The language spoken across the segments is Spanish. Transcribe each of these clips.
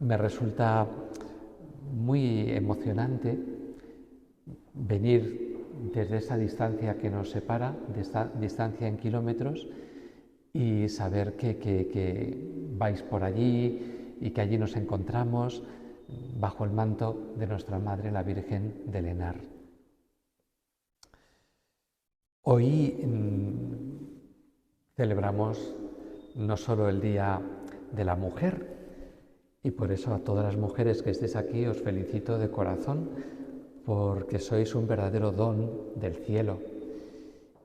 me resulta muy emocionante venir desde esa distancia que nos separa, de esta distancia en kilómetros, y saber que vais por allí y que allí nos encontramos bajo el manto de nuestra Madre, la Virgen del Henar. Hoy celebramos no solo el Día de la Mujer, y por eso a todas las mujeres que estéis aquí os felicito de corazón, porque sois un verdadero don del cielo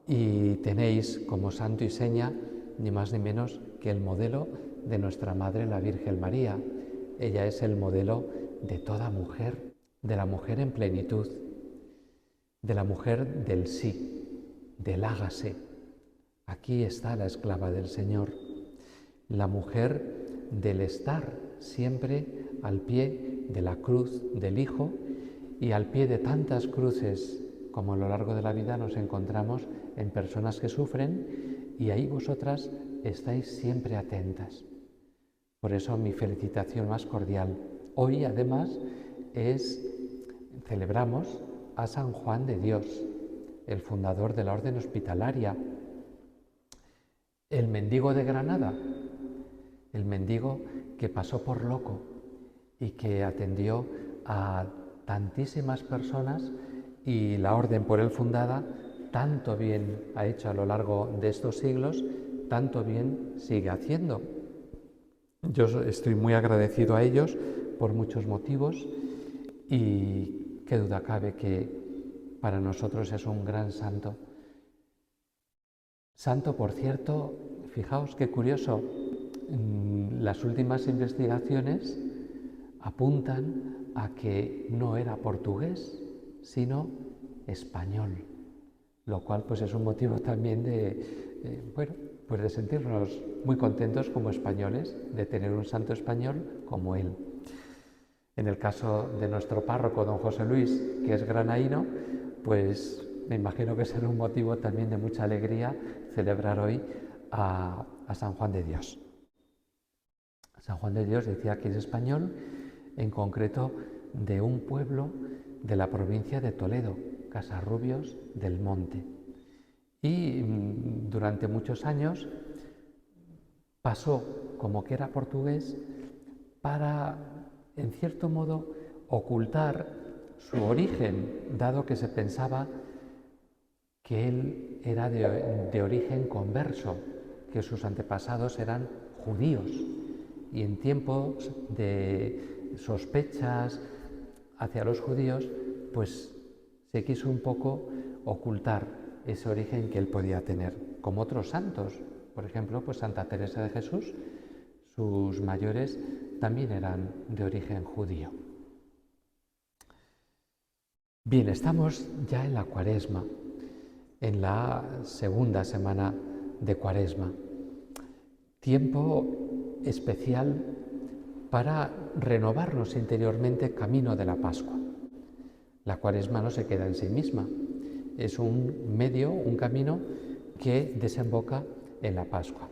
y tenéis como santo y seña ni más ni menos que el modelo de nuestra Madre, la Virgen María. Ella es el modelo de toda mujer, de la mujer en plenitud, de la mujer del sí, del hágase. Aquí está la esclava del Señor, la mujer del estar siempre al pie de la cruz del Hijo y al pie de tantas cruces como a lo largo de la vida nos encontramos en personas que sufren, y ahí vosotras estáis siempre atentas. Por eso mi felicitación más cordial. Hoy además celebramos a San Juan de Dios, el fundador de la Orden Hospitalaria, el mendigo de Granada, el mendigo que pasó por loco y que atendió a tantísimas personas, y la orden por él fundada tanto bien ha hecho a lo largo de estos siglos, tanto bien sigue haciendo. Yo estoy muy agradecido a ellos por muchos motivos, y qué duda cabe que para nosotros es un gran santo. Santo, por cierto, fijaos qué curioso, las últimas investigaciones apuntan a que no era portugués, sino español, lo cual pues es un motivo también pues de sentirnos muy contentos como españoles de tener un santo español como él. En el caso de nuestro párroco, don José Luis, que es granaíno, pues me imagino que será un motivo también de mucha alegría celebrar hoy a San Juan de Dios. San Juan de Dios decía que es español, en concreto de un pueblo de la provincia de Toledo, Casarrubios del Monte. Y durante muchos años pasó como que era portugués para, en cierto modo, ocultar su origen, dado que se pensaba que él era de origen converso, que sus antepasados eran judíos, y en tiempos de sospechas hacia los judíos, pues se quiso un poco ocultar ese origen que él podía tener, como otros santos. Por ejemplo, pues Santa Teresa de Jesús, sus mayores también eran de origen judío. Bien, estamos ya en la Cuaresma, en la segunda semana de Cuaresma, tiempo especial para renovarnos interiormente camino de la Pascua. La Cuaresma no se queda en sí misma, es un medio, un camino que desemboca en la Pascua.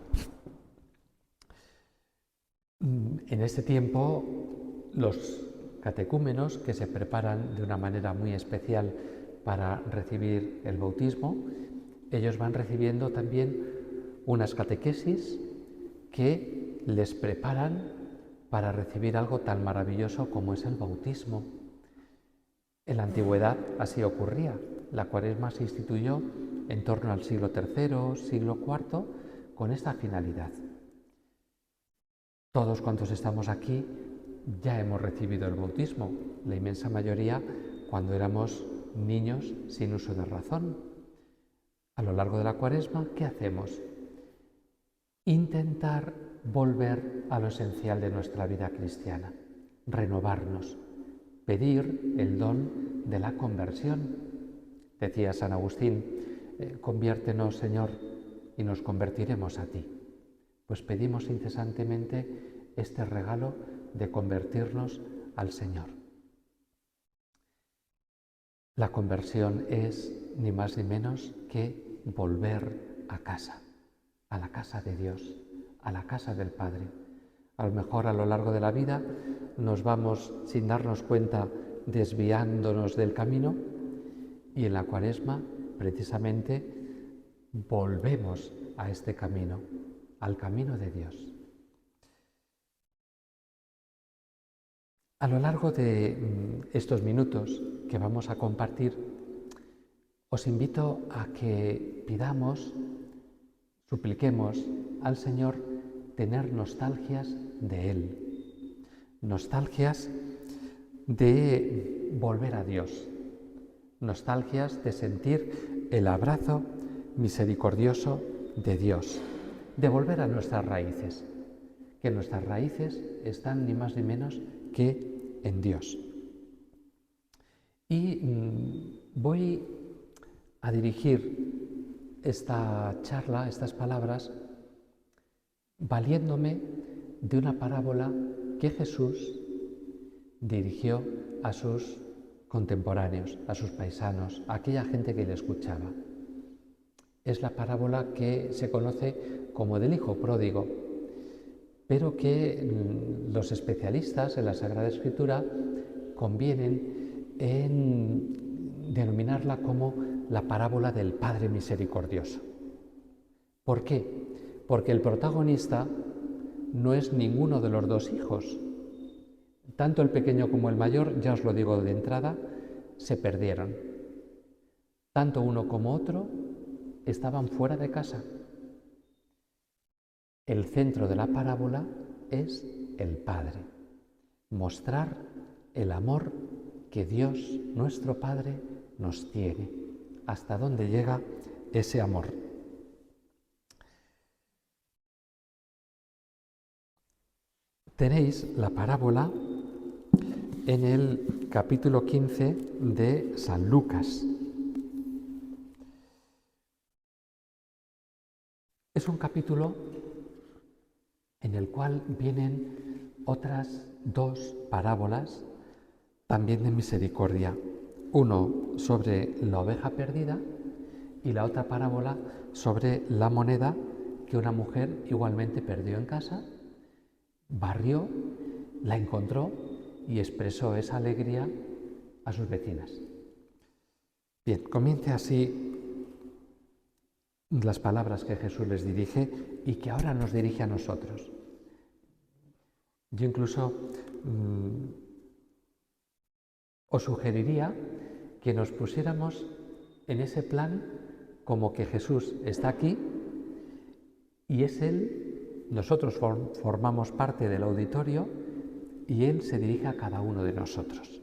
En este tiempo, los catecúmenos que se preparan de una manera muy especial para recibir el bautismo, ellos van recibiendo también unas catequesis que les preparan para recibir algo tan maravilloso como es el bautismo. En la antigüedad así ocurría. La Cuaresma se instituyó en torno al siglo III, siglo IV, con esta finalidad. Todos cuantos estamos aquí ya hemos recibido el bautismo, la inmensa mayoría cuando éramos niños sin uso de razón. A lo largo de la Cuaresma, ¿qué hacemos? Intentar volver a lo esencial de nuestra vida cristiana, renovarnos, pedir el don de la conversión. Decía San Agustín, conviértenos, Señor, y nos convertiremos a ti. Pues pedimos incesantemente este regalo de convertirnos al Señor. La conversión es ni más ni menos que volver a casa, a la casa de Dios, a la casa del Padre. A lo mejor a lo largo de la vida nos vamos, sin darnos cuenta, desviándonos del camino, y en la Cuaresma, precisamente, volvemos a este camino, al camino de Dios. A lo largo de estos minutos que vamos a compartir, os invito a que pidamos, supliquemos al Señor tener nostalgias de Él, nostalgias de volver a Dios, nostalgias de sentir el abrazo misericordioso de Dios, de volver a nuestras raíces, que nuestras raíces están ni más ni menos que en Dios. Y voy a dirigir esta charla, estas palabras, valiéndome de una parábola que Jesús dirigió a sus contemporáneos, a sus paisanos, a aquella gente que le escuchaba. Es la parábola que se conoce como del hijo pródigo, pero que los especialistas en la Sagrada Escritura convienen en denominarla como la parábola del Padre Misericordioso. ¿Por qué? Porque el protagonista no es ninguno de los dos hijos. Tanto el pequeño como el mayor, ya os lo digo de entrada, se perdieron. Tanto uno como otro estaban fuera de casa. El centro de la parábola es el Padre. Mostrar el amor que Dios, nuestro Padre, nos tiene. Hasta dónde llega ese amor. Tenéis la parábola en el capítulo 15 de San Lucas. Es un capítulo en el cual vienen otras dos parábolas también de misericordia. Uno sobre la oveja perdida y la otra parábola sobre la moneda que una mujer igualmente perdió en casa, barrió, la encontró y expresó esa alegría a sus vecinas. Bien, comience así las palabras que Jesús les dirige y que ahora nos dirige a nosotros. Yo incluso os sugeriría que nos pusiéramos en ese plan como que Jesús está aquí y es Él, nosotros formamos parte del auditorio y Él se dirige a cada uno de nosotros.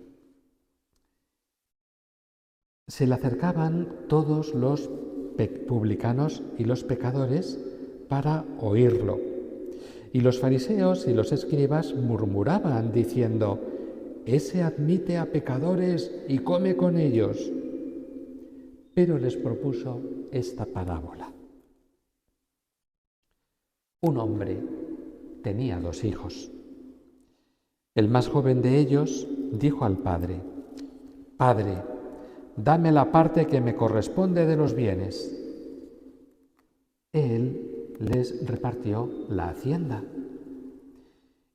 Se le acercaban todos los publicanos y los pecadores para oírlo. Y los fariseos y los escribas murmuraban diciendo: «Ese admite a pecadores y come con ellos». Pero les propuso esta parábola. Un hombre tenía 2 hijos. El más joven de ellos dijo al padre: «Padre, dame la parte que me corresponde de los bienes». Él les repartió la hacienda.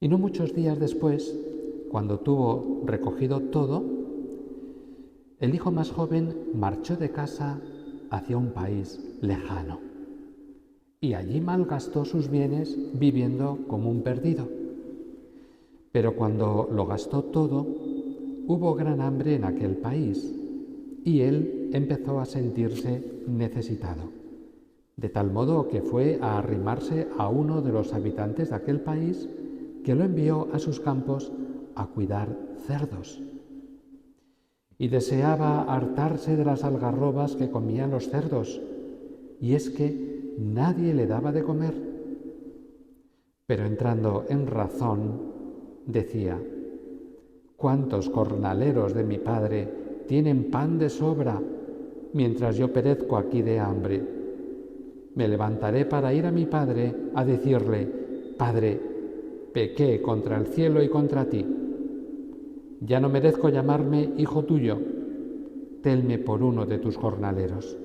Y no muchos días después, cuando tuvo recogido todo, el hijo más joven marchó de casa hacia un país lejano y allí malgastó sus bienes viviendo como un perdido. Pero cuando lo gastó todo, hubo gran hambre en aquel país y él empezó a sentirse necesitado, de tal modo que fue a arrimarse a uno de los habitantes de aquel país, que lo envió a sus campos a cuidar cerdos. Y deseaba hartarse de las algarrobas que comían los cerdos, y es que nadie le daba de comer. Pero entrando en razón, decía: «¿Cuántos jornaleros de mi padre tienen pan de sobra, mientras yo perezco aquí de hambre? Me levantaré para ir a mi padre a decirle: Padre, pequé contra el cielo y contra ti. Ya no merezco llamarme hijo tuyo. Tenme por uno de tus jornaleros».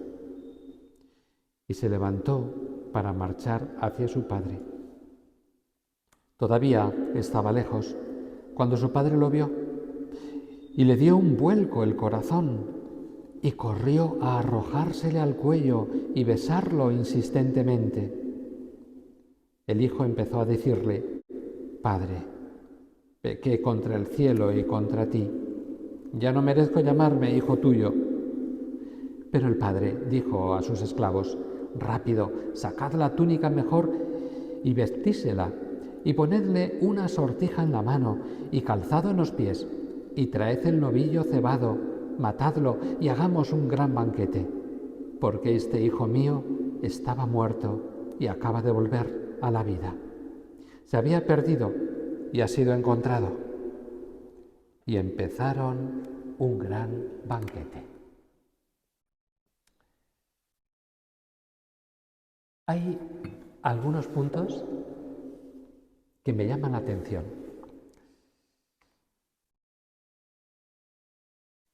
Y se levantó para marchar hacia su padre. Todavía estaba lejos, cuando su padre lo vio, y le dio un vuelco el corazón, y corrió a arrojársele al cuello y besarlo insistentemente. El hijo empezó a decirle: Padre, pequé contra el cielo y contra ti. Ya no merezco llamarme hijo tuyo. Pero el padre dijo a sus esclavos: Rápido, sacad la túnica mejor y vestísela, y ponedle una sortija en la mano y calzado en los pies, y traed el novillo cebado, matadlo y hagamos un gran banquete, porque este hijo mío estaba muerto y acaba de volver a la vida. Se había perdido y ha sido encontrado. Y empezaron un gran banquete. Hay algunos puntos que me llaman la atención.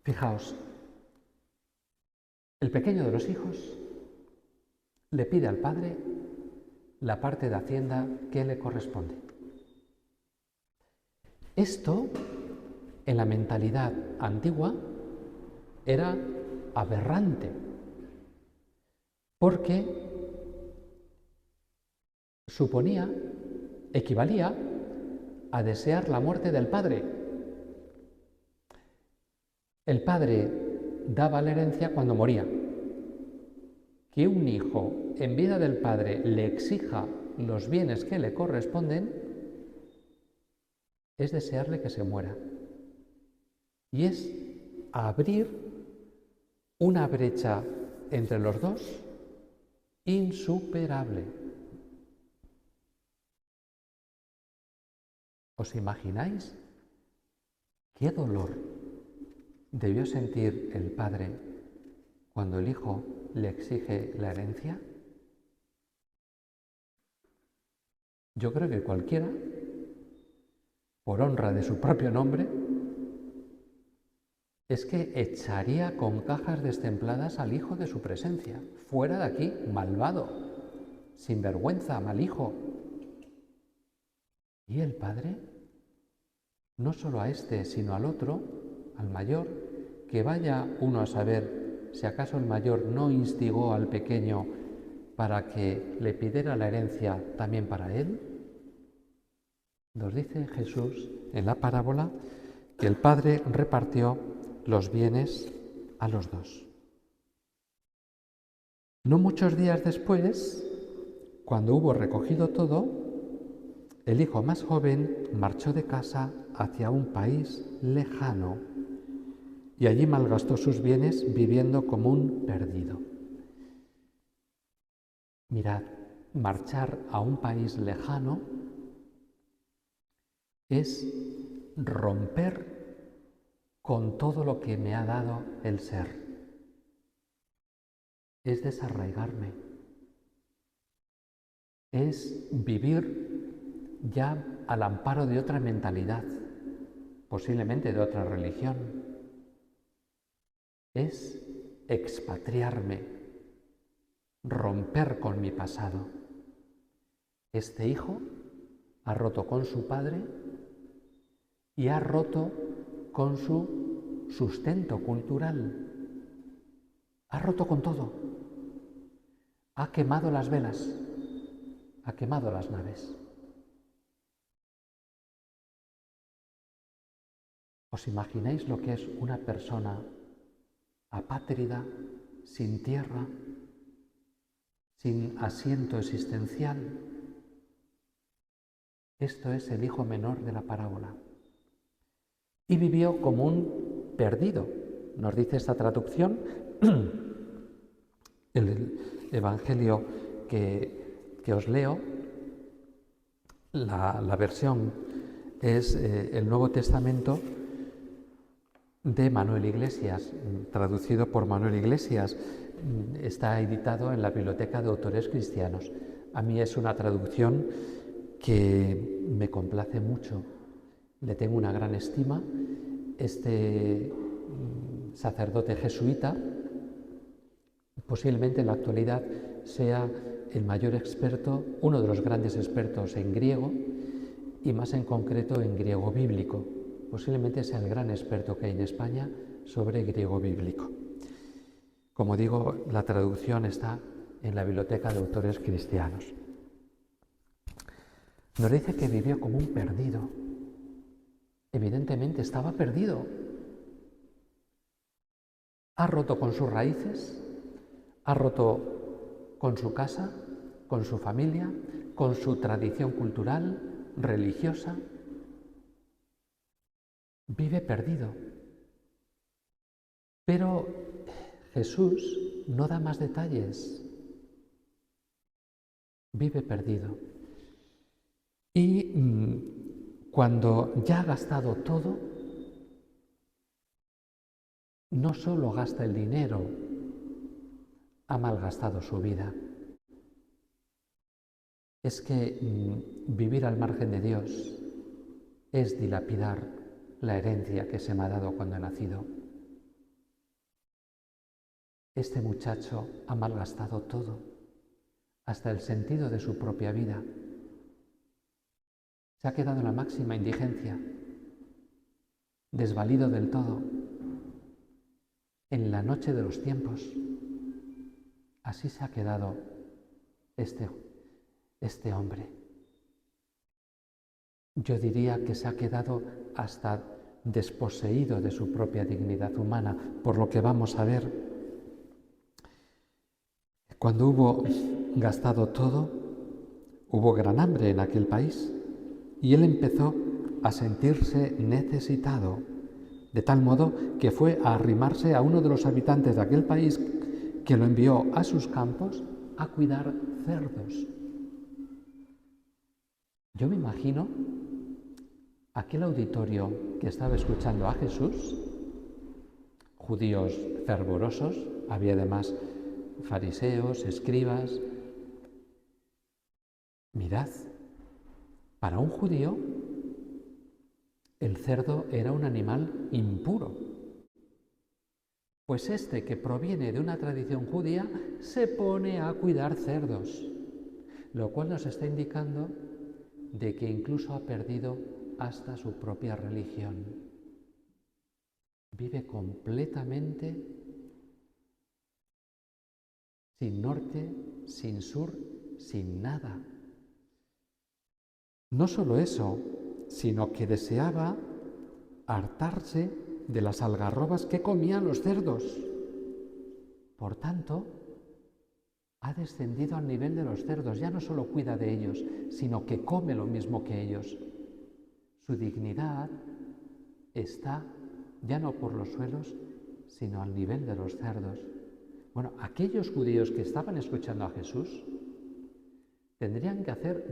Fijaos, el pequeño de los hijos le pide al padre la parte de hacienda que le corresponde. Esto, en la mentalidad antigua, era aberrante, porque equivalía a desear la muerte del padre. El padre daba la herencia cuando moría. Que un hijo en vida del padre le exija los bienes que le corresponden es desearle que se muera. Y es abrir una brecha entre los dos insuperable. ¿Os imagináis qué dolor debió sentir el padre cuando el hijo le exige la herencia? Yo creo que cualquiera, por honra de su propio nombre, es que echaría con cajas destempladas al hijo de su presencia. Fuera de aquí, malvado, sinvergüenza, mal hijo. Y el padre, no solo a este, sino al otro, al mayor, que vaya uno a saber si acaso el mayor no instigó al pequeño para que le pidiera la herencia también para él. Nos dice Jesús en la parábola que el padre repartió los bienes a los dos. No muchos días después, cuando hubo recogido todo, el hijo más joven marchó de casa hacia un país lejano y allí malgastó sus bienes viviendo como un perdido. Mirad, marchar a un país lejano es romper con todo lo que me ha dado el ser. Es desarraigarme. Es vivir ya al amparo de otra mentalidad, posiblemente de otra religión. Es expatriarme, romper con mi pasado. Este hijo ha roto con su padre y ha roto con su sustento cultural. Ha roto con todo. Ha quemado las velas, ha quemado las naves. ¿Os imagináis lo que es una persona apátrida, sin tierra, sin asiento existencial? Esto es el hijo menor de la parábola. Y vivió como un perdido. Nos dice esta traducción, el Evangelio que os leo, la versión es el Nuevo Testamento de Manuel Iglesias, traducido por Manuel Iglesias. Está editado en la Biblioteca de Autores Cristianos. A mí es una traducción que me complace mucho. Le tengo una gran estima. Este sacerdote jesuita posiblemente en la actualidad sea el mayor experto, uno de los grandes expertos en griego, y más en concreto en griego bíblico. Posiblemente sea el gran experto que hay en España sobre griego bíblico. Como digo, la traducción está en la Biblioteca de Autores Cristianos. Nos dice que vivió como un perdido. Evidentemente estaba perdido. Ha roto con sus raíces, ha roto con su casa, con su familia, con su tradición cultural, religiosa. Vive perdido. Pero Jesús no da más detalles. Vive perdido. Y cuando ya ha gastado todo, no solo gasta el dinero, ha malgastado su vida. Es que vivir al margen de Dios es dilapidar la herencia que se me ha dado cuando he nacido. Este muchacho ha malgastado todo, hasta el sentido de su propia vida. Se ha quedado en la máxima indigencia, desvalido del todo, en la noche de los tiempos. Así se ha quedado este hombre. Yo diría que se ha quedado hasta desposeído de su propia dignidad humana, por lo que vamos a ver. Cuando hubo gastado todo, hubo gran hambre en aquel país y él empezó a sentirse necesitado, de tal modo que fue a arrimarse a uno de los habitantes de aquel país que lo envió a sus campos a cuidar cerdos. Yo me imagino aquel auditorio que estaba escuchando a Jesús, judíos fervorosos, había además fariseos, escribas. Mirad, para un judío el cerdo era un animal impuro. Pues este que proviene de una tradición judía se pone a cuidar cerdos, lo cual nos está indicando de que incluso ha perdido hasta su propia religión. Vive completamente sin norte, sin sur, sin nada. No solo eso, sino que deseaba hartarse de las algarrobas que comían los cerdos. Por tanto, ha descendido al nivel de los cerdos. Ya no solo cuida de ellos, sino que come lo mismo que ellos. Su dignidad está ya no por los suelos, sino al nivel de los cerdos. Bueno, aquellos judíos que estaban escuchando a Jesús tendrían que hacer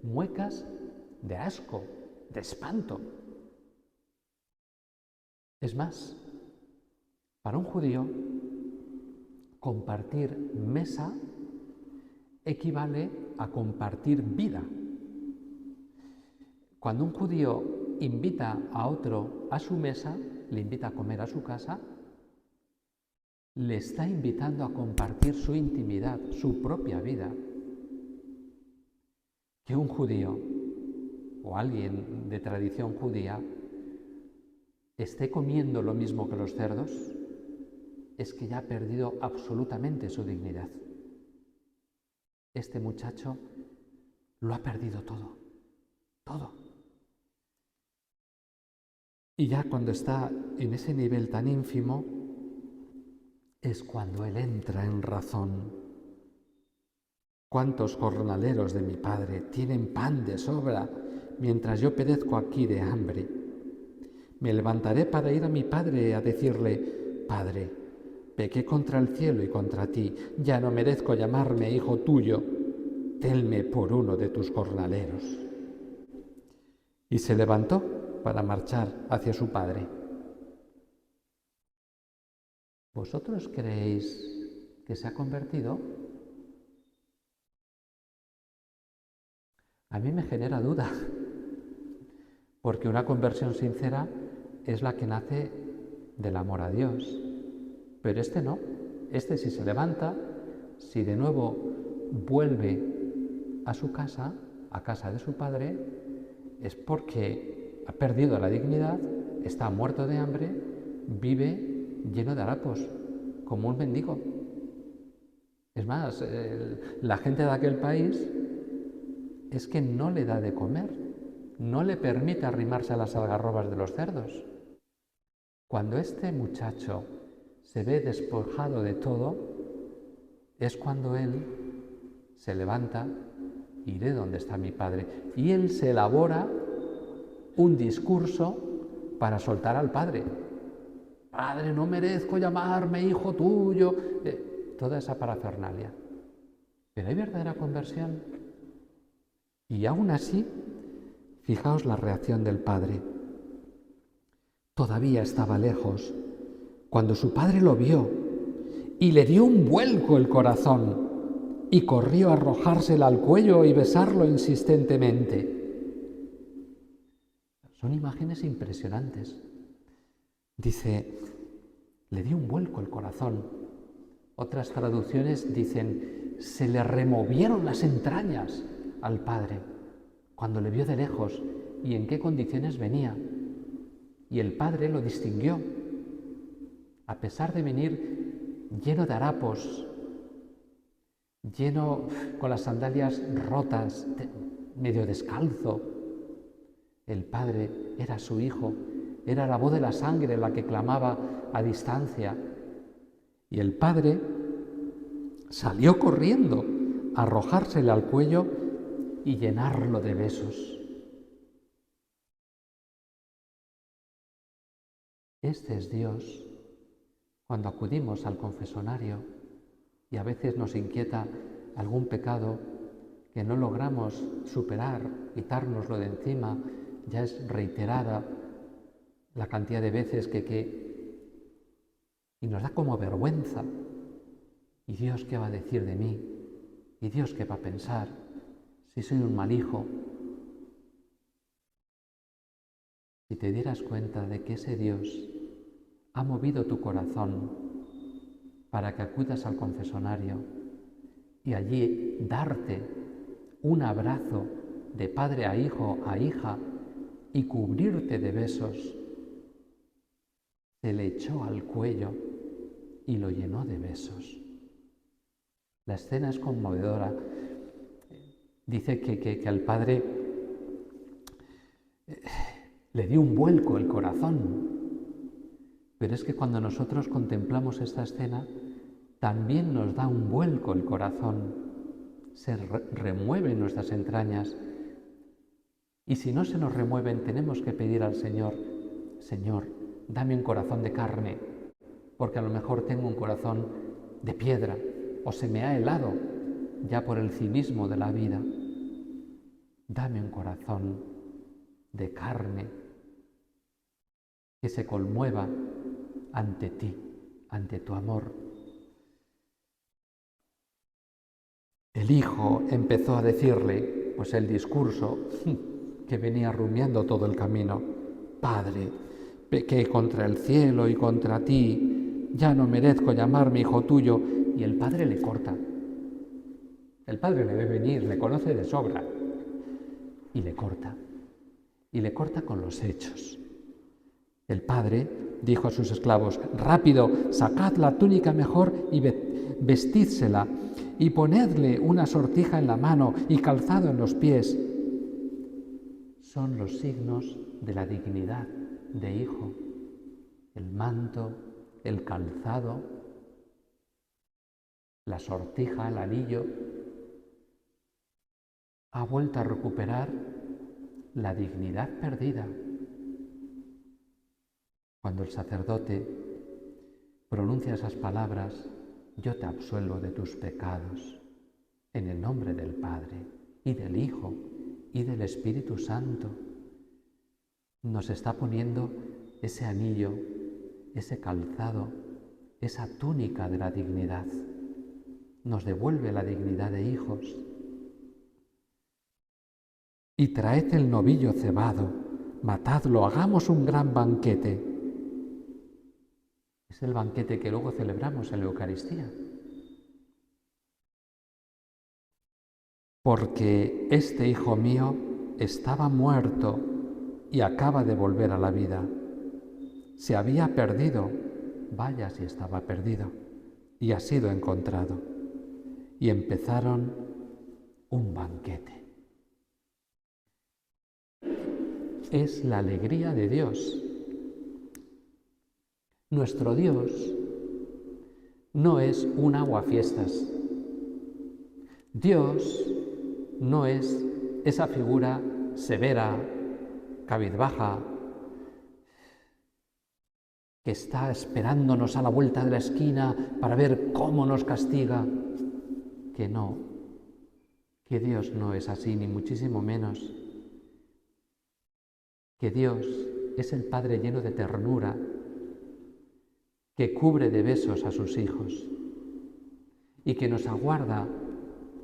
muecas de asco, de espanto. Es más, para un judío, compartir mesa equivale a compartir vida. Cuando un judío invita a otro a su mesa, le invita a comer a su casa, le está invitando a compartir su intimidad, su propia vida. Que un judío o alguien de tradición judía esté comiendo lo mismo que los cerdos, es que ya ha perdido absolutamente su dignidad. Este muchacho lo ha perdido todo, todo. Y ya cuando está en ese nivel tan ínfimo, es cuando él entra en razón. ¿Cuántos jornaleros de mi padre tienen pan de sobra mientras yo perezco aquí de hambre? Me levantaré para ir a mi padre a decirle: Padre, pequé contra el cielo y contra ti, ya no merezco llamarme hijo tuyo, tenme por uno de tus jornaleros. Y se levantó para marchar hacia su padre. ¿Vosotros creéis que se ha convertido? A mí me genera duda, porque una conversión sincera es la que nace del amor a Dios. Pero este no, este si se levanta, si de nuevo vuelve a su casa, a casa de su padre, es porque ha perdido la dignidad, está muerto de hambre, vive lleno de harapos, como un mendigo. Es más, la gente de aquel país es que no le da de comer, no le permite arrimarse a las algarrobas de los cerdos. Cuando este muchacho se ve despojado de todo, es cuando él se levanta, iré donde está mi padre, y él se elabora un discurso para soltar al padre. Padre, no merezco llamarme hijo tuyo. Toda esa parafernalia. Pero hay verdadera conversión. Y aún así, fijaos la reacción del padre. Todavía estaba lejos cuando su padre lo vio y le dio un vuelco el corazón y corrió a arrojársela al cuello y besarlo insistentemente. Son imágenes impresionantes. Dice, le dio un vuelco el corazón. Otras traducciones dicen, se le removieron las entrañas al padre cuando le vio de lejos y en qué condiciones venía. Y el padre lo distinguió. A pesar de venir lleno de harapos, lleno con las sandalias rotas, medio descalzo, el padre era su hijo, era la voz de la sangre la que clamaba a distancia. Y el padre salió corriendo a arrojársele al cuello y llenarlo de besos. Este es Dios. Cuando acudimos al confesonario y a veces nos inquieta algún pecado que no logramos superar, quitárnoslo de encima, ya es reiterada la cantidad de veces y nos da como vergüenza. ¿Y Dios qué va a decir de mí? ¿Y Dios qué va a pensar? Si soy un mal hijo. Si te dieras cuenta de que ese Dios ha movido tu corazón para que acudas al confesonario y allí darte un abrazo de padre a hijo, a hija, y cubrirte de besos, se le echó al cuello y lo llenó de besos. La escena es conmovedora. Dice que al padre le dio un vuelco el corazón. Pero es que cuando nosotros contemplamos esta escena, también nos da un vuelco el corazón. Se remueven nuestras entrañas. Y si no se nos remueven, tenemos que pedir al Señor, Señor, dame un corazón de carne, porque a lo mejor tengo un corazón de piedra o se me ha helado ya por el cinismo de la vida. Dame un corazón de carne que se conmueva ante ti, ante tu amor. El hijo empezó a decirle, pues el discurso que venía rumiando todo el camino: Padre, pequé contra el cielo y contra ti, ya no merezco llamarme hijo tuyo. Y el padre le corta. El padre le ve venir, le conoce de sobra y le corta. Y le corta con los hechos. El padre dijo a sus esclavos: rápido, sacad la túnica mejor y vestídsela, y ponedle una sortija en la mano y calzado en los pies. Son los signos de la dignidad de hijo: el manto, el calzado, la sortija, el anillo. Ha vuelto a recuperar la dignidad perdida. Cuando el sacerdote pronuncia esas palabras: yo te absuelvo de tus pecados, en el nombre del Padre y del Hijo y del Espíritu Santo, nos está poniendo ese anillo, ese calzado, esa túnica de la dignidad. Nos devuelve la dignidad de hijos. Y traed el novillo cebado, matadlo, hagamos un gran banquete. Es el banquete que luego celebramos en la Eucaristía. Porque este hijo mío estaba muerto y acaba de volver a la vida. Se había perdido, vaya si estaba perdido, y ha sido encontrado. Y empezaron un banquete. Es la alegría de Dios. Nuestro Dios no es un aguafiestas. Dios no es esa figura severa, cabizbaja, que está esperándonos a la vuelta de la esquina para ver cómo nos castiga. Que no, que Dios no es así, ni muchísimo menos. Que Dios es el Padre lleno de ternura, que cubre de besos a sus hijos y que nos aguarda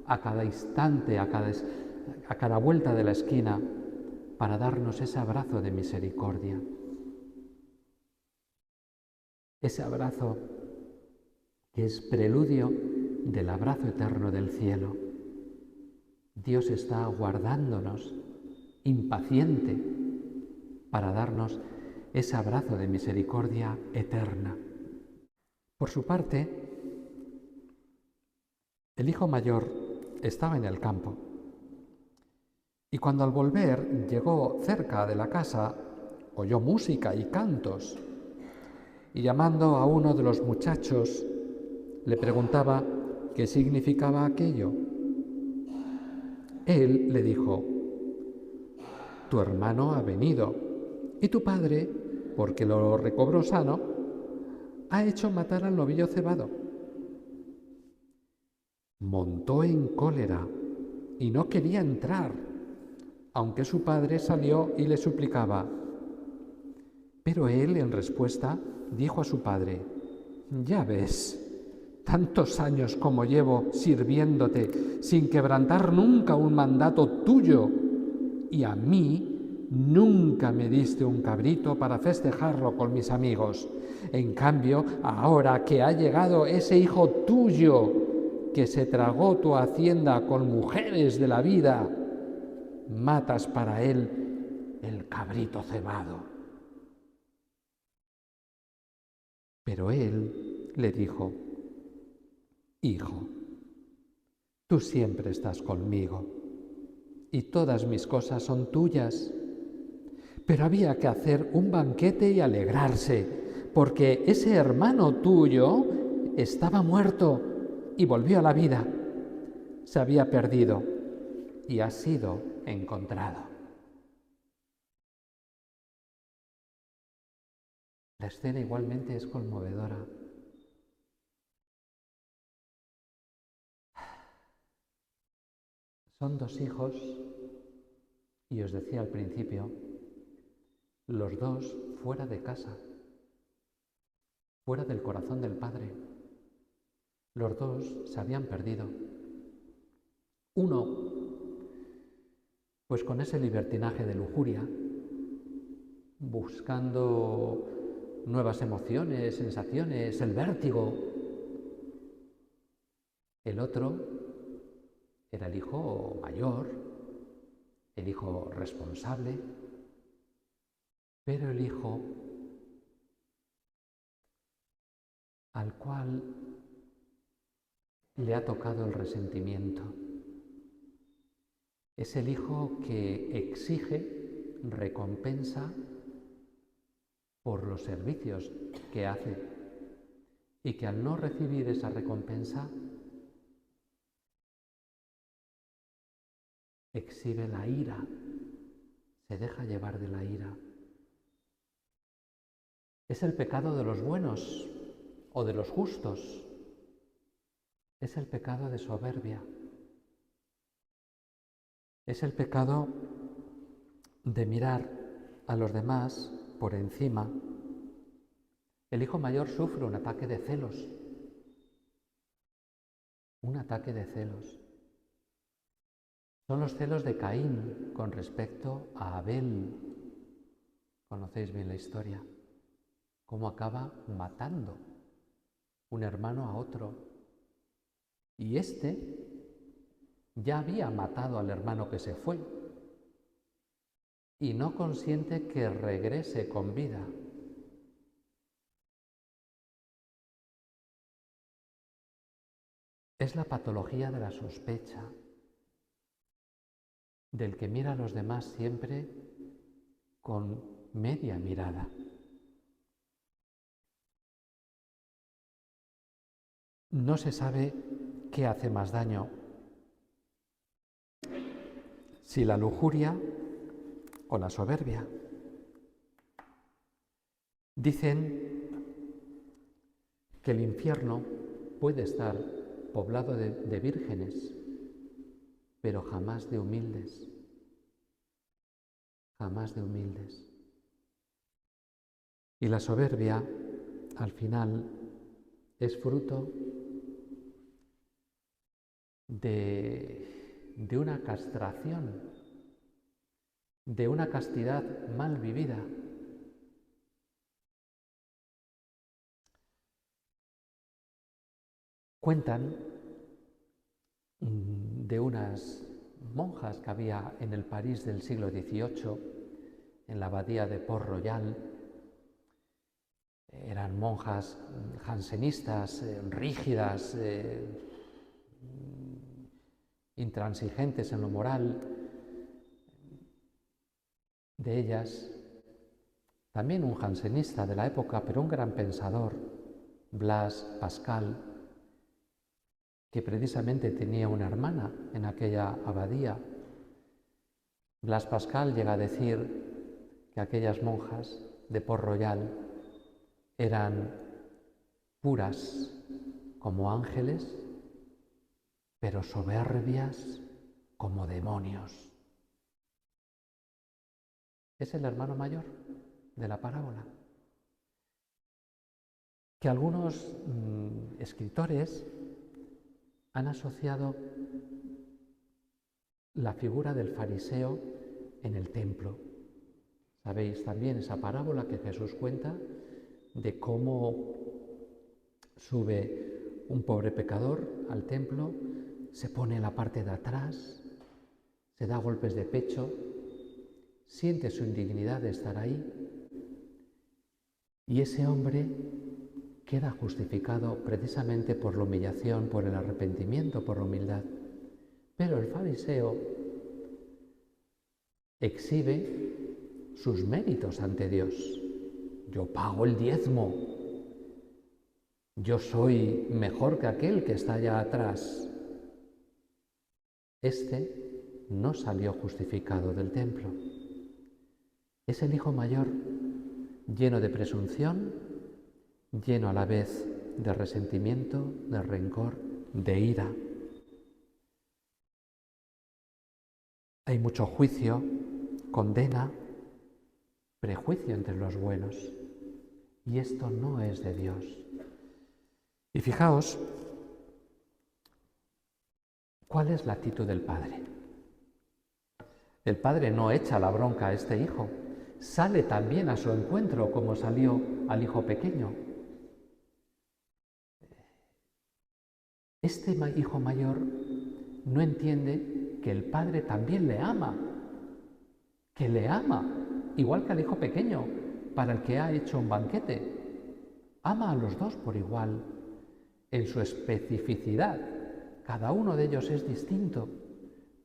a cada instante, a cada vuelta de la esquina, para darnos ese abrazo de misericordia. Ese abrazo que es preludio del abrazo eterno del cielo. Dios está aguardándonos, impaciente, para darnos ese abrazo de misericordia eterna. Por su parte, el hijo mayor estaba en el campo y cuando al volver llegó cerca de la casa, oyó música y cantos y llamando a uno de los muchachos le preguntaba qué significaba aquello. Él le dijo: tu hermano ha venido y tu padre, porque lo recobró sano, ha hecho matar al novillo cebado. Montó en cólera y no quería entrar, aunque su padre salió y le suplicaba. Pero él, en respuesta, dijo a su padre: ya ves, tantos años como llevo sirviéndote sin quebrantar nunca un mandato tuyo, y a mí nunca me diste un cabrito para festejarlo con mis amigos. En cambio, ahora que ha llegado ese hijo tuyo que se tragó tu hacienda con mujeres de la vida, matas para él el cabrito cebado. Pero él le dijo: hijo, tú siempre estás conmigo y todas mis cosas son tuyas. Pero había que hacer un banquete y alegrarse, porque ese hermano tuyo estaba muerto y volvió a la vida. Se había perdido y ha sido encontrado. La escena igualmente es conmovedora. Son dos hijos, y os decía al principio, los dos fuera de casa, fuera del corazón del Padre. Los dos se habían perdido. Uno, pues con ese libertinaje de lujuria, buscando nuevas emociones, sensaciones, el vértigo. El otro era el hijo mayor, el hijo responsable, pero el hijo al cual le ha tocado el resentimiento. Es el hijo que exige recompensa por los servicios que hace y que al no recibir esa recompensa exhibe la ira, se deja llevar de la ira. Es el pecado de los buenos o de los justos. Es el pecado de soberbia. Es el pecado de mirar a los demás por encima. El hijo mayor sufre un ataque de celos. Un ataque de celos. Son los celos de Caín con respecto a Abel. Conocéis bien la historia. Cómo acaba matando un hermano a otro. Y este ya había matado al hermano que se fue. y no consiente que regrese con vida. Es la patología de la sospecha, del que mira a los demás siempre con media mirada. No se sabe qué hace más daño, si la lujuria o la soberbia. Dicen que el infierno puede estar poblado de vírgenes, pero jamás de humildes, jamás de humildes. Y la soberbia, al final, es fruto de una castración, de una castidad mal vivida. Cuentan de unas monjas que había en el París del siglo XVIII, en la abadía de Port-Royal. Eran monjas jansenistas, rígidas, intransigentes en lo moral. De ellas, también un jansenista de la época, pero un gran pensador, Blaise Pascal, que precisamente tenía una hermana en aquella abadía. Blaise Pascal llega a decir que aquellas monjas de Port-Royal eran puras como ángeles, pero soberbias como demonios. Es el hermano mayor de la parábola. Que algunos escritores han asociado la figura del fariseo en el templo. Sabéis también esa parábola que Jesús cuenta de cómo sube un pobre pecador al templo, se pone en la parte de atrás, se da golpes de pecho, siente su indignidad de estar ahí, y ese hombre queda justificado precisamente por la humillación, por el arrepentimiento, por la humildad. Pero el fariseo exhibe sus méritos ante Dios. Yo pago el diezmo, yo soy mejor que aquel que está allá atrás. Este no salió justificado del templo. Es el hijo mayor, lleno de presunción, lleno a la vez de resentimiento, de rencor, de ira. Hay mucho juicio, condena, prejuicio entre los buenos. Y esto no es de Dios. Y fijaos, ¿cuál es la actitud del padre? El padre no echa la bronca a este hijo, sale también a su encuentro como salió al hijo pequeño. Este hijo mayor no entiende que el padre también le ama, que le ama, igual que al hijo pequeño, para el que ha hecho un banquete. Ama a los dos por igual, en su especificidad. Cada uno de ellos es distinto,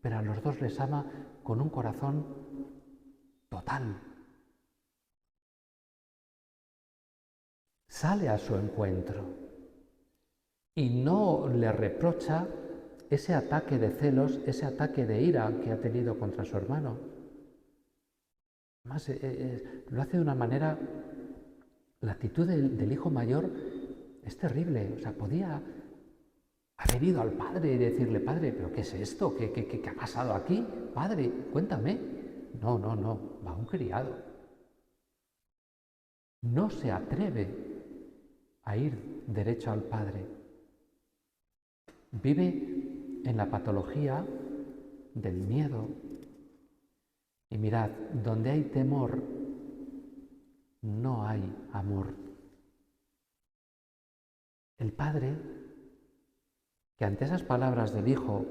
pero a los dos les ama con un corazón total. Sale a su encuentro y no le reprocha ese ataque de celos, ese ataque de ira que ha tenido contra su hermano. Además, lo hace de una manera, la actitud del hijo mayor es terrible. O sea, podía haber ido al padre y decirle, padre, ¿pero qué es esto? ¿Qué ha pasado aquí? Padre, cuéntame. No, va un criado. No se atreve a ir derecho al padre. Vive en la patología del miedo. Y mirad, donde hay temor, no hay amor. El padre, que ante esas palabras del hijo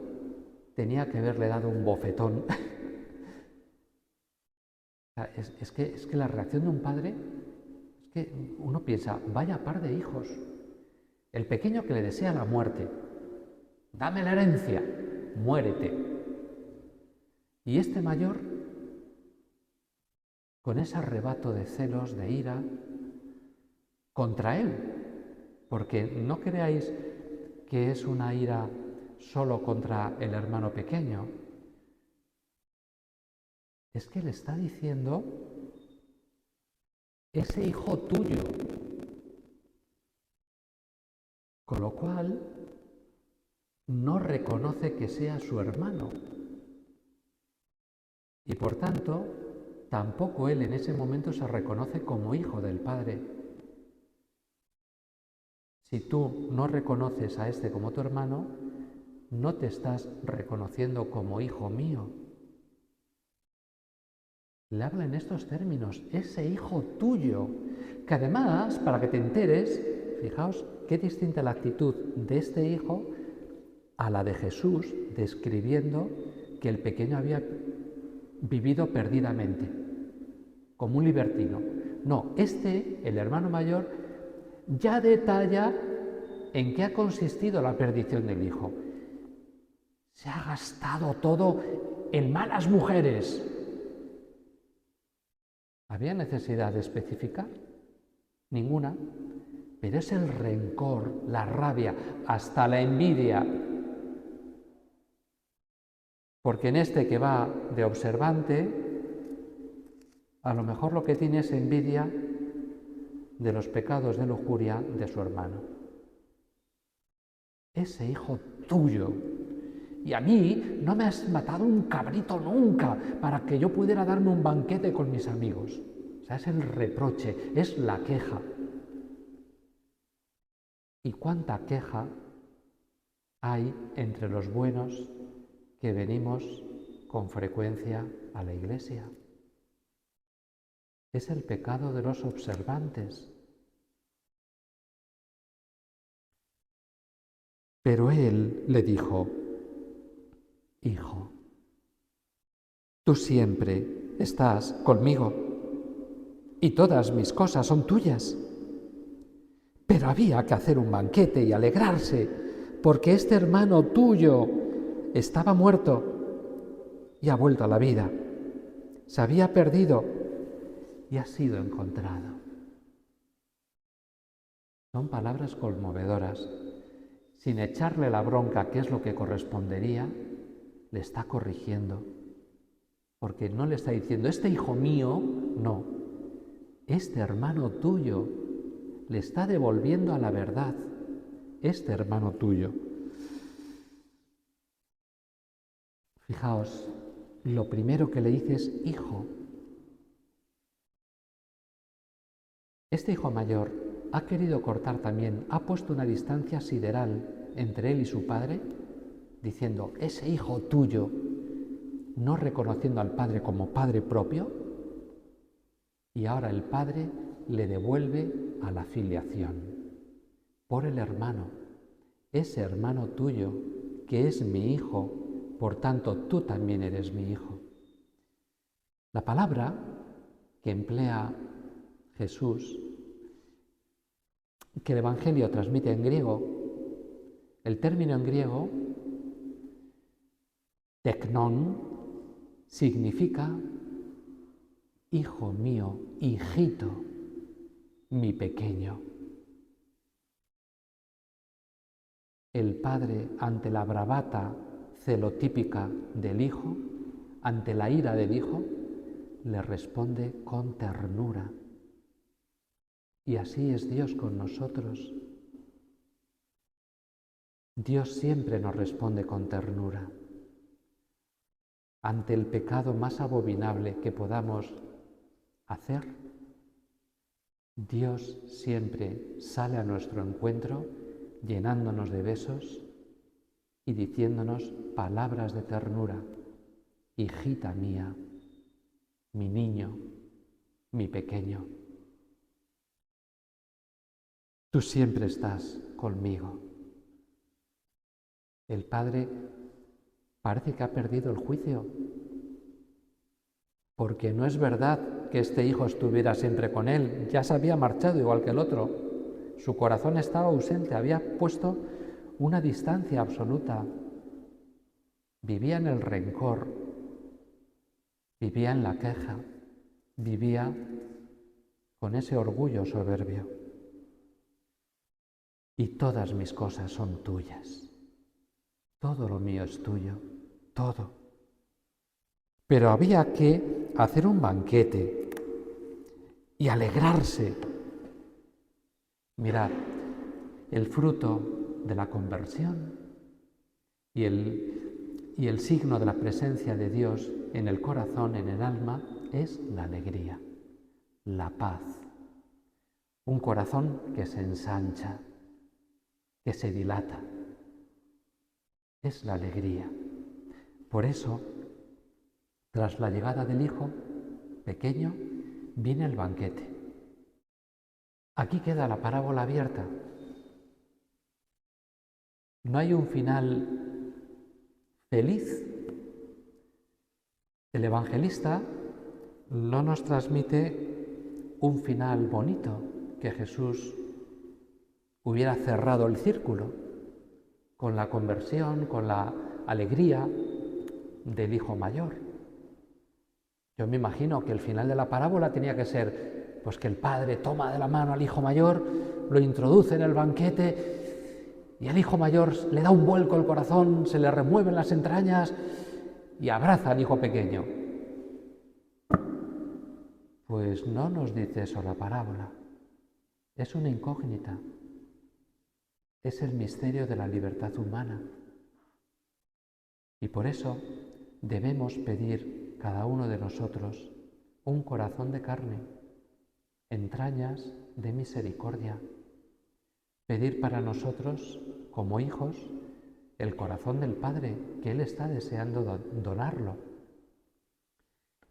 tenía que haberle dado un bofetón, sea, es que la reacción de un padre, es que uno piensa, vaya par de hijos. El pequeño que le desea la muerte, dame la herencia, muérete. Y este mayor, con ese arrebato de celos, de ira, contra él, porque no creáis que es una ira solo contra el hermano pequeño, es que le está diciendo, ese hijo tuyo, con lo cual no reconoce que sea su hermano. Y por tanto, tampoco él en ese momento se reconoce como hijo del Padre. Si tú no reconoces a este como tu hermano, no te estás reconociendo como hijo mío. Le habla en estos términos, ese hijo tuyo, que además, para que te enteres, fijaos qué distinta la actitud de este hijo a la de Jesús, describiendo que el pequeño había vivido perdidamente, como un libertino. No, el hermano mayor, ya detalla en qué ha consistido la perdición del hijo. Se ha gastado todo en malas mujeres. ¿Había necesidad de especificar? Ninguna. Pero es el rencor, la rabia, hasta la envidia. Porque en este que va de observante, a lo mejor lo que tiene es envidia de los pecados de lujuria de su hermano. Ese hijo tuyo. Y a mí no me has matado un cabrito nunca para que yo pudiera darme un banquete con mis amigos. O sea, es el reproche, es la queja. ¿Y cuánta queja hay entre los buenos que venimos con frecuencia a la iglesia? Es el pecado de los observantes. Pero él le dijo, hijo, tú siempre estás conmigo y todas mis cosas son tuyas. Pero había que hacer un banquete y alegrarse, porque este hermano tuyo estaba muerto y ha vuelto a la vida. Se había perdido y ha sido encontrado. Son palabras conmovedoras. Sin echarle la bronca, que es lo que correspondería, le está corrigiendo. Porque no le está diciendo, este hijo mío, no. Este hermano tuyo le está devolviendo a la verdad. Este hermano tuyo. Fijaos, lo primero que le dice es hijo. Este hijo mayor ha querido cortar también, ha puesto una distancia sideral entre él y su padre, diciendo, ese hijo tuyo, no reconociendo al padre como padre propio, y ahora el padre le devuelve a la filiación por el hermano, ese hermano tuyo, que es mi hijo, por tanto tú también eres mi hijo. La palabra que emplea Jesús, que el Evangelio transmite en griego, el término en griego, teknon, significa hijo mío, hijito, mi pequeño. El padre, ante la bravata celotípica del hijo, ante la ira del hijo, le responde con ternura. Y así es Dios con nosotros. Dios siempre nos responde con ternura. Ante el pecado más abominable que podamos hacer, Dios siempre sale a nuestro encuentro llenándonos de besos y diciéndonos palabras de ternura. Hijita mía, mi niño, mi pequeño. Tú siempre estás conmigo. El Padre parece que ha perdido el juicio, porque no es verdad que este hijo estuviera siempre con él, ya se había marchado igual que el otro. Su corazón estaba ausente, había puesto una distancia absoluta. Vivía en el rencor, vivía en la queja, vivía con ese orgullo soberbio. Y todas mis cosas son tuyas. Todo lo mío es tuyo, todo. Pero había que hacer un banquete y alegrarse. Mirad, el fruto de la conversión y el signo de la presencia de Dios en el corazón, en el alma, es la alegría, la paz. Un corazón que se ensancha, que se dilata. Es la alegría. Por eso, tras la llegada del hijo pequeño, viene el banquete. Aquí queda la parábola abierta. No hay un final feliz. El evangelista no nos transmite un final bonito, que Jesús hubiera cerrado el círculo con la conversión, con la alegría del hijo mayor. Yo me imagino que el final de la parábola tenía que ser pues que el padre toma de la mano al hijo mayor, lo introduce en el banquete y al hijo mayor le da un vuelco el corazón, se le remueven las entrañas y abraza al hijo pequeño. Pues no nos dice eso la parábola. Es una incógnita. Es el misterio de la libertad humana. Y por eso debemos pedir cada uno de nosotros un corazón de carne, entrañas de misericordia. Pedir para nosotros, como hijos, el corazón del Padre, que Él está deseando donarlo.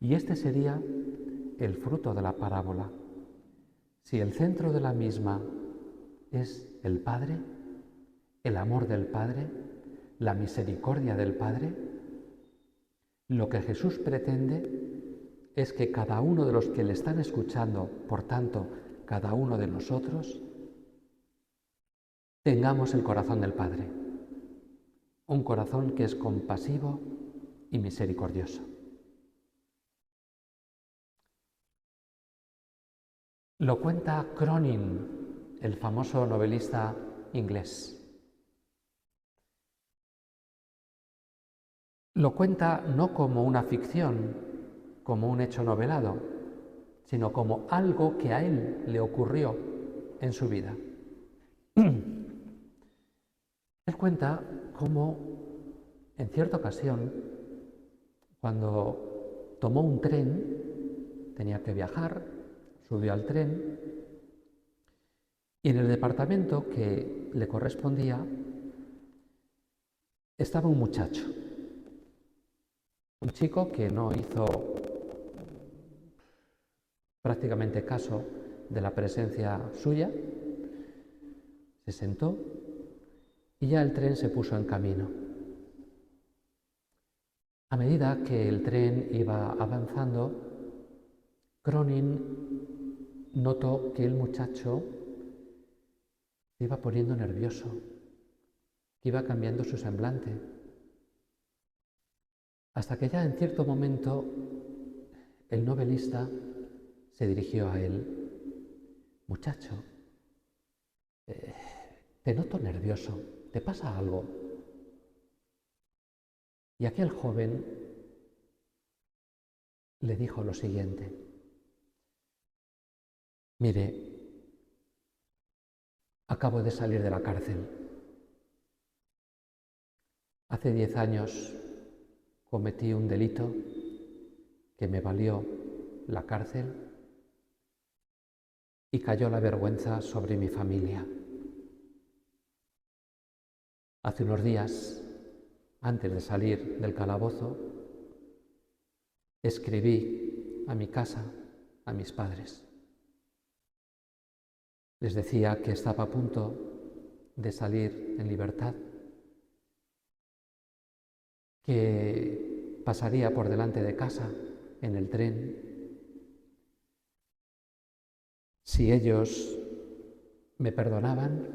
Y este sería el fruto de la parábola. Si el centro de la misma es el Padre, el amor del Padre, la misericordia del Padre, lo que Jesús pretende es que cada uno de los que le están escuchando, por tanto, cada uno de nosotros, tengamos el corazón del Padre, un corazón que es compasivo y misericordioso. Lo cuenta Cronin, el famoso novelista inglés. Lo cuenta no como una ficción, como un hecho novelado, sino como algo que a él le ocurrió en su vida. Él cuenta cómo, en cierta ocasión, cuando tomó un tren, tenía que viajar, subió al tren, y en el departamento que le correspondía estaba un muchacho, un chico que no hizo prácticamente caso de la presencia suya, se sentó y ya el tren se puso en camino. A medida que el tren iba avanzando, Cronin notó que el muchacho se iba poniendo nervioso, que iba cambiando su semblante, hasta que ya en cierto momento el novelista se dirigió a él. Muchacho, te noto nervioso, ¿te pasa algo? Y aquel joven le dijo lo siguiente: mire, acabo de salir de la cárcel. Hace 10 años cometí un delito que me valió la cárcel y cayó la vergüenza sobre mi familia. Hace unos días, antes de salir del calabozo, escribí a mi casa, a mis padres. Les decía que estaba a punto de salir en libertad, que pasaría por delante de casa en el tren, si ellos me perdonaban,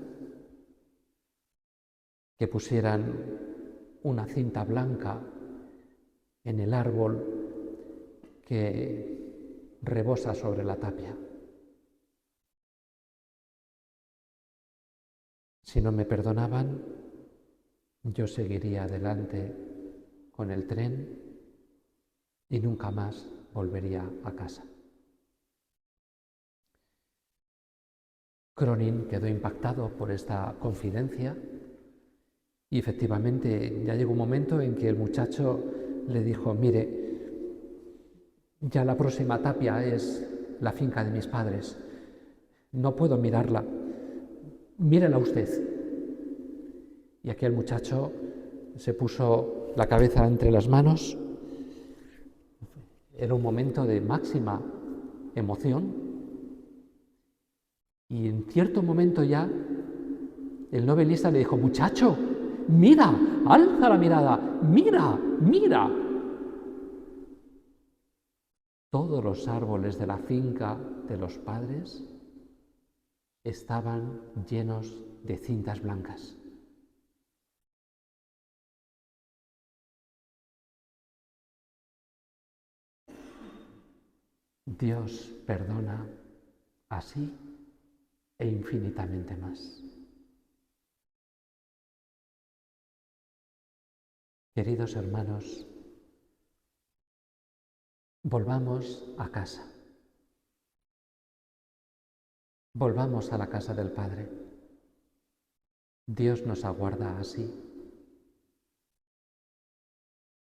que pusieran una cinta blanca en el árbol que rebosa sobre la tapia. Si no me perdonaban, yo seguiría adelante con el tren y nunca más volvería a casa. Cronin quedó impactado por esta confidencia y efectivamente ya llegó un momento en que el muchacho le dijo: mire, ya la próxima tapia es la finca de mis padres, no puedo mirarla, mírela usted. Y aquel muchacho se puso la cabeza entre las manos. Era un momento de máxima emoción y en cierto momento ya el novelista le dijo: muchacho, mira, alza la mirada, mira, mira. Todos los árboles de la finca de los padres estaban llenos de cintas blancas. Dios perdona así e infinitamente más. Queridos hermanos, volvamos a casa. Volvamos a la casa del Padre. Dios nos aguarda así.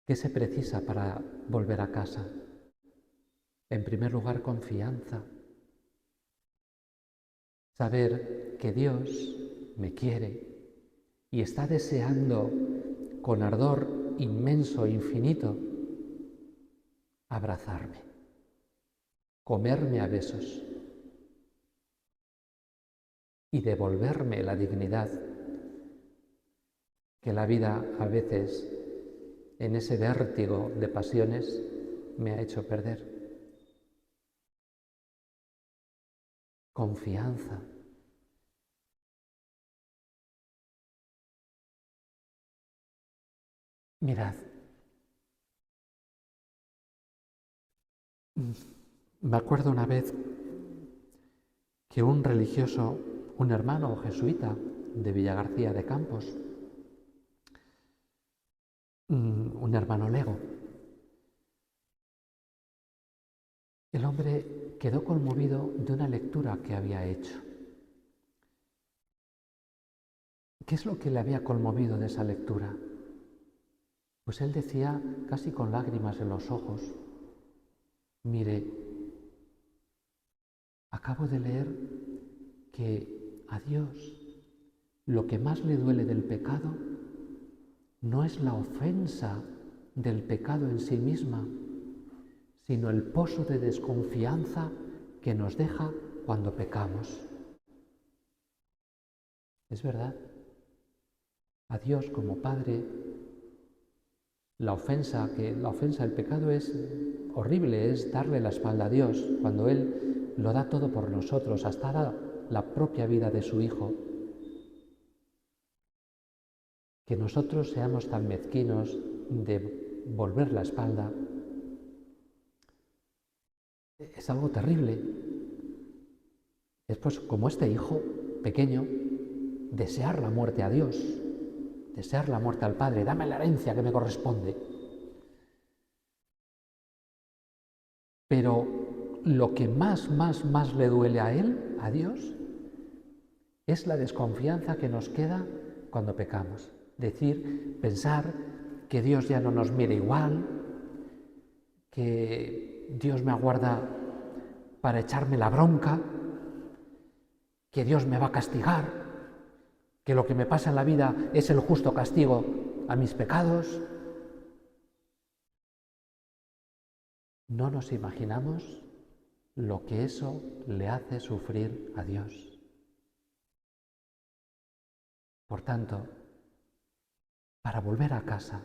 ¿Qué se precisa para volver a casa? En primer lugar, confianza. Saber que Dios me quiere y está deseando con ardor inmenso e infinito abrazarme, comerme a besos y devolverme la dignidad que la vida a veces, en ese vértigo de pasiones, me ha hecho perder. Confianza. Mirad, me acuerdo una vez que un religioso, un hermano jesuita de Villagarcía de Campos, un hermano lego, el hombre quedó conmovido de una lectura que había hecho. ¿Qué es lo que le había conmovido de esa lectura? Pues él decía, casi con lágrimas en los ojos: mire, acabo de leer que a Dios lo que más le duele del pecado no es la ofensa del pecado en sí misma, sino el pozo de desconfianza que nos deja cuando pecamos. Es verdad. A Dios como Padre, la ofensa, el pecado es horrible, es darle la espalda a Dios cuando Él lo da todo por nosotros, hasta la propia vida de su Hijo. Que nosotros seamos tan mezquinos de volver la espalda es algo terrible. Después, como este hijo pequeño, desear la muerte a Dios, desear la muerte al Padre: dame la herencia que me corresponde. Pero lo que más le duele a él, a Dios, es la desconfianza que nos queda cuando pecamos. Pensar que Dios ya no nos mira igual, que Dios me aguarda para echarme la bronca, que Dios me va a castigar, que lo que me pasa en la vida es el justo castigo a mis pecados. No nos imaginamos lo que eso le hace sufrir a Dios. Por tanto, para volver a casa,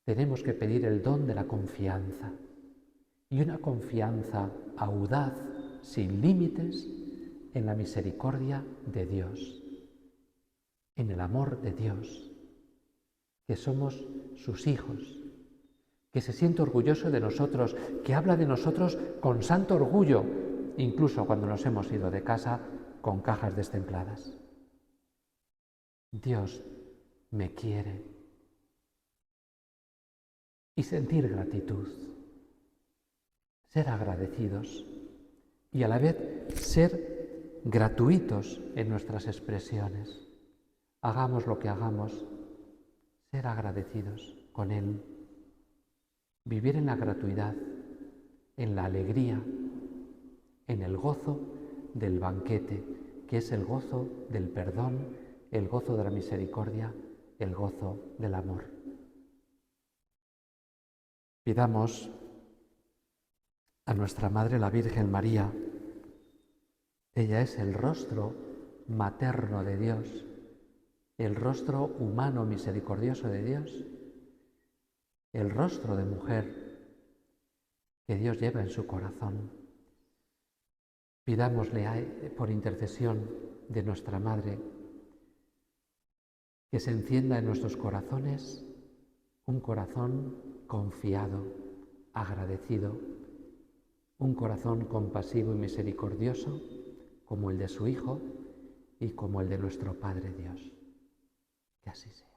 tenemos que pedir el don de la confianza. y una confianza audaz, sin límites, en la misericordia de Dios, en el amor de Dios, que somos sus hijos, que se siente orgulloso de nosotros, que habla de nosotros con santo orgullo, incluso cuando nos hemos ido de casa con cajas destempladas. Dios me quiere. Y sentir gratitud, ser agradecidos y a la vez ser gratuitos en nuestras expresiones. Hagamos lo que hagamos, ser agradecidos con Él. Vivir en la gratuidad, en la alegría, en el gozo del banquete, que es el gozo del perdón, el gozo de la misericordia, el gozo del amor. Pidamos a nuestra Madre la Virgen María. Ella es el rostro materno de Dios, el rostro humano misericordioso de Dios, el rostro de mujer que Dios lleva en su corazón. Pidámosle por intercesión de nuestra Madre que se encienda en nuestros corazones un corazón confiado, agradecido, un corazón compasivo y misericordioso como el de su Hijo y como el de nuestro Padre Dios. Que así sea.